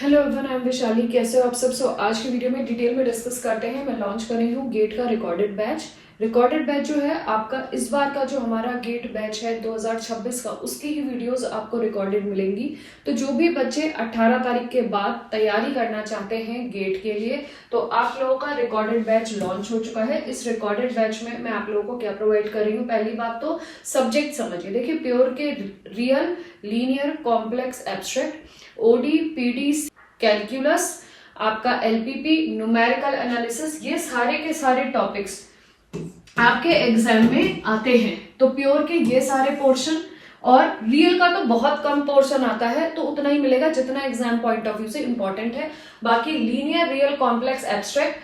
Hello everyone, I am Vaishali. कैसे हो आप सब। आज की वीडियो में डिटेल में डिस्कस करते हैं। मैं लॉन्च कर रही हूँ गेट का रिकॉर्डेड बैच। रिकॉर्डेड बैच जो है आपका इस बार का जो हमारा गेट बैच है 2026 का, उसकी ही वीडियोस आपको रिकॉर्डेड मिलेंगी। तो जो भी बच्चे 18 तारीख के बाद तैयारी करना चाहते हैं गेट के लिए, तो आप लोगों का रिकॉर्डेड बैच लॉन्च हो चुका है। इस रिकॉर्डेड बैच में मैं आप लोगों को क्या प्रोवाइड कर रही हूँ। पहली बात तो सब्जेक्ट समझिए। देखिए, प्योर के real, linear, complex, abstract, OD, PD, calculus, आपका एलपीपी, न्यूमेरिकल एनालिसिस, ये सारे के सारे टॉपिक्स आपके एग्जाम में आते हैं। तो प्योर के ये सारे पोर्शन और रियल का तो बहुत कम पोर्शन आता है, तो उतना ही मिलेगा जितना एग्जाम पॉइंट ऑफ व्यू से इंपॉर्टेंट है। बाकी linear, real, complex, abstract,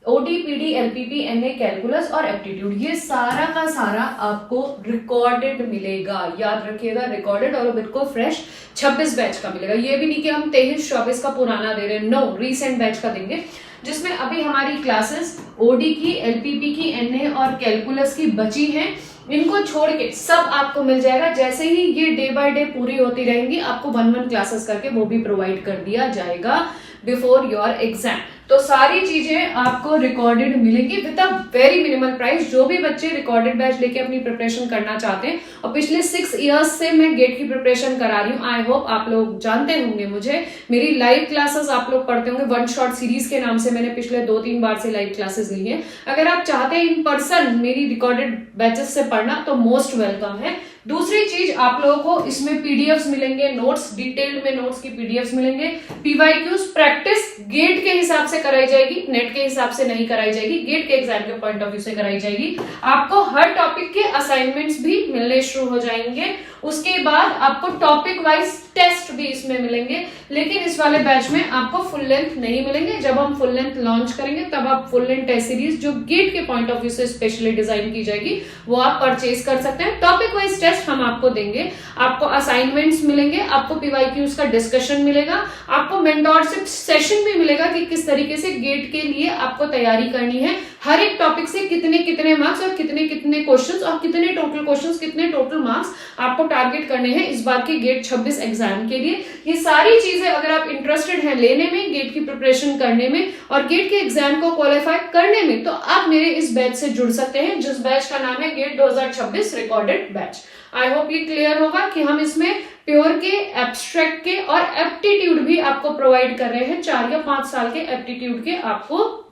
OD, PD, LPP, NA, calculus और एप्टीट्यूड, ये सारा का सारा आपको रिकॉर्डेड मिलेगा। याद रखिएगा, रिकॉर्डेड और बिल्कुल फ्रेश 26 बैच का मिलेगा। ये भी नहीं कि हम 23-24 का पुराना दे रहे हैं, नो, रीसेंट बैच का देंगे, जिसमें अभी हमारी क्लासेस ओडी की, एलपीपी की, एनए और कैलकुलस की बची हैं। इनको छोड़ के सब आपको मिल जाएगा। जैसे ही ये डे बाय डे पूरी होती रहेंगी, आपको 1-1 क्लासेस करके वो भी प्रोवाइड कर दिया जाएगा बिफोर योर एग्जाम। तो सारी चीजें आपको रिकॉर्डेड मिलेंगी with a very minimal price. जो भी बच्चे रिकॉर्डेड बैच लेके अपनी प्रिपरेशन करना चाहते हैं, और पिछले 6 इयर्स से मैं गेट की प्रिपरेशन करा रही हूँ, आई होप आप लोग जानते होंगे मुझे। मेरी लाइव क्लासेस आप लोग पढ़ते होंगे, वन शॉट सीरीज के नाम से मैंने पिछले 2-3 बार से लाइव क्लासेस ली है। अगर आप चाहते हैं इन पर्सन मेरी रिकॉर्डेड बैचेस से पढ़ना, तो मोस्ट वेलकम है। दूसरी चीज, आप लोगों को इसमें पीडीएफ्स मिलेंगे, नोट्स, डिटेल्ड में नोट्स की पीडीएफ्स मिलेंगे। पीवाईक्यूज प्रैक्टिस गेट के हिसाब से कराई जाएगी, नेट के हिसाब से नहीं कराई जाएगी, गेट के एग्जाम के पॉइंट ऑफ व्यू से कराई जाएगी। आपको हर टॉपिक के असाइनमेंट्स भी मिलने शुरू हो जाएंगे। उसके बाद आपको टॉपिक वाइज टेस्ट भी इसमें मिलेंगे, लेकिन इस वाले बैच में आपको फुल लेंथ नहीं मिलेंगे। जब हम फुल लेंथ लॉन्च करेंगे, तब आप फुल लेंथ टेस्ट सीरीज जो गेट के पॉइंट ऑफ व्यू से स्पेशली डिजाइन की जाएगी, वो आप परचेज कर सकते हैं। टॉपिक वाइज टेस्ट हम आपको देंगे, आपको असाइनमेंट्स मिलेंगे, आपको पीवाईक्यूज का डिस्कशन मिलेगा, आपको मेंटोरशिप सेशन भी मिलेगा कि किस तरीके से गेट के लिए आपको तैयारी करनी है। हर एक टॉपिक से कितने कितने मार्क्स और कितने कितने क्वेश्चंस और कितने टोटल क्वेश्चंस, कितने टोटल मार्क्स आपको टारगेट करने हैं इस बार के गेट 26 एग्जाम के लिए। ये सारी चीजें अगर आप इंटरेस्टेड हैं लेने में, गेट की प्रिपरेशन करने में और गेट के एग्जाम को क्वालिफाई करने में, तो आप मेरे इस बैच से जुड़ सकते हैं, जिस बैच का नाम है GATE 2026 recorded batch. I hope ये क्लियर होगा कि हम इसमें प्योर के, एब्स्ट्रैक्ट के और एप्टीट्यूड भी आपको प्रोवाइड कर रहे हैं। 4 या 5 साल के एप्टीट्यूड के आपको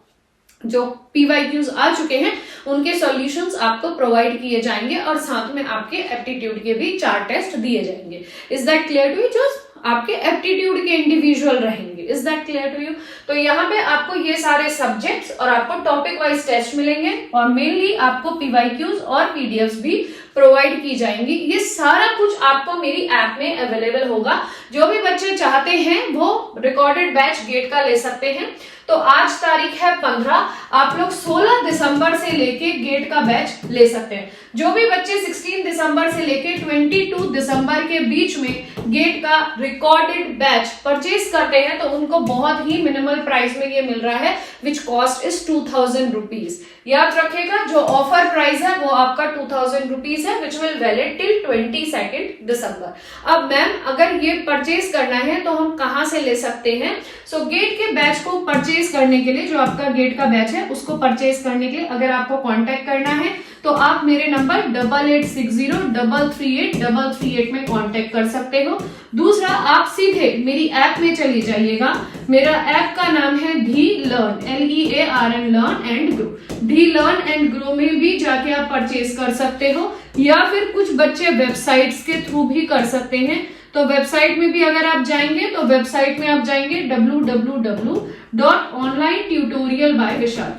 जो पीवाईक्यूज आ चुके हैं, उनके सॉल्यूशंस आपको प्रोवाइड किए जाएंगे और साथ में आपके एप्टीट्यूड के भी 4 टेस्ट दिए जाएंगे। Is that clear to you? जो आपके एप्टीट्यूड के इंडिविजुअल रहेंगे। Is that clear to you? तो यहाँ पे आपको ये सारे सब्जेक्ट्स और आपको टॉपिक वाइज टेस्ट मिलेंगे और मेनली आपको पीवाईक्यूज और पीडीएफ्स भी प्रोवाइड की जाएंगी। ये सारा कुछ आपको मेरी ऐप में अवेलेबल होगा। जो भी बच्चे चाहते हैं वो रिकॉर्डेड बैच गेट का ले सकते हैं। तो आज तारीख है 15, आप लोग 16 दिसंबर से लेके गेट का बैच ले सकते हैं। जो भी बच्चे 16 दिसंबर से लेके 22 दिसंबर के बीच में गेट का रिकॉर्डेड बैच परचेज करते हैं, तो उनको बहुत ही मिनिमल प्राइस में ये मिल रहा है, विच कॉस्ट इज 2000 रुपीज। याद रखेगा, जो ऑफर प्राइस है वो आपका 2000 रुपीज है, विच विल वैलिड टिल 22 दिसंबर। अब मैम, अगर ये परचेज करना है तो हम कहां से ले सकते हैं? सो गेट के बैच को परचेज करने के लिए, जो आपका गेट का बैच है उसको परचेज करने के लिए अगर आपको कांटेक्ट करना है, तो आप मेरे नंबर 8860338338 में कांटेक्ट कर सकते हो। दूसरा, आप सीधे मेरी ऐप में चली जाइएगा। मेरा ऐप का नाम है धी learn, LEARN, learn and grow. धी लर्न एंड ग्रो में भी जाके आप परचेज कर सकते हो, या फिर कुछ बच्चे वेबसाइट्स के थ्रू भी कर सकते हैं। तो वेबसाइट में भी अगर आप जाएंगे, तो वेबसाइट में आप जाएंगे www.onlinetutorialbyvishal।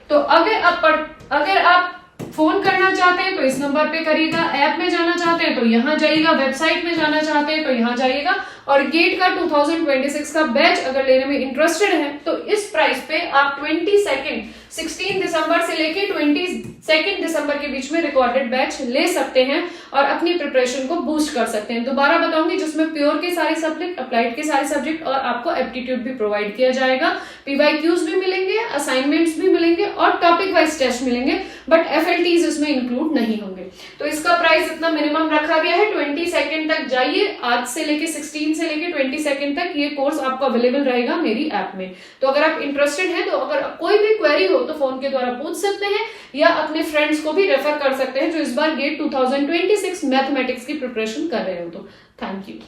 तो अगर आप फोन करना चाहते हैं तो इस नंबर पे करिएगा, ऐप में जाना चाहते हैं तो यहाँ जाइएगा, वेबसाइट में जाना चाहते हैं तो यहाँ जाइएगा, और गेट का 2026 का बैच अगर लेने में इंटरेस्टेड है तो इस प्राइस पे आप 16 दिसंबर से लेके 22 दिसंबर के बीच में रिकॉर्डेड बैच ले सकते हैं और अपनी प्रिपरेशन को बूस्ट कर सकते हैं। दोबारा बताऊंगी, जिसमें प्योर के सारे सब्जेक्ट, अप्लाइड के सारे सब्जेक्ट और आपको एप्टीट्यूड भी प्रोवाइड किया जाएगा। PYQs भी मिलेंगे, असाइनमेंट्स भी मिलेंगे और टॉपिक वाइज टेस्ट मिलेंगे, बट FLTs इसमें इंक्लूड नहीं होंगे। तो इसका प्राइस इतना मिनिमम रखा गया है। 22 तक जाइए, आज से लेके 16 से लेके 22 तक ये कोर्स आपको अवेलेबल रहेगा मेरी ऐप में। तो अगर आप इंटरेस्टेड हैं तो अगर कोई भी क्वेरी हो तो फोन के द्वारा पूछ सकते हैं या अपने फ्रेंड्स को भी रेफर कर सकते हैं जो इस बार गेट 2026 मैथमेटिक्स की प्रिपरेशन कर रहे हो। तो थैंक यू।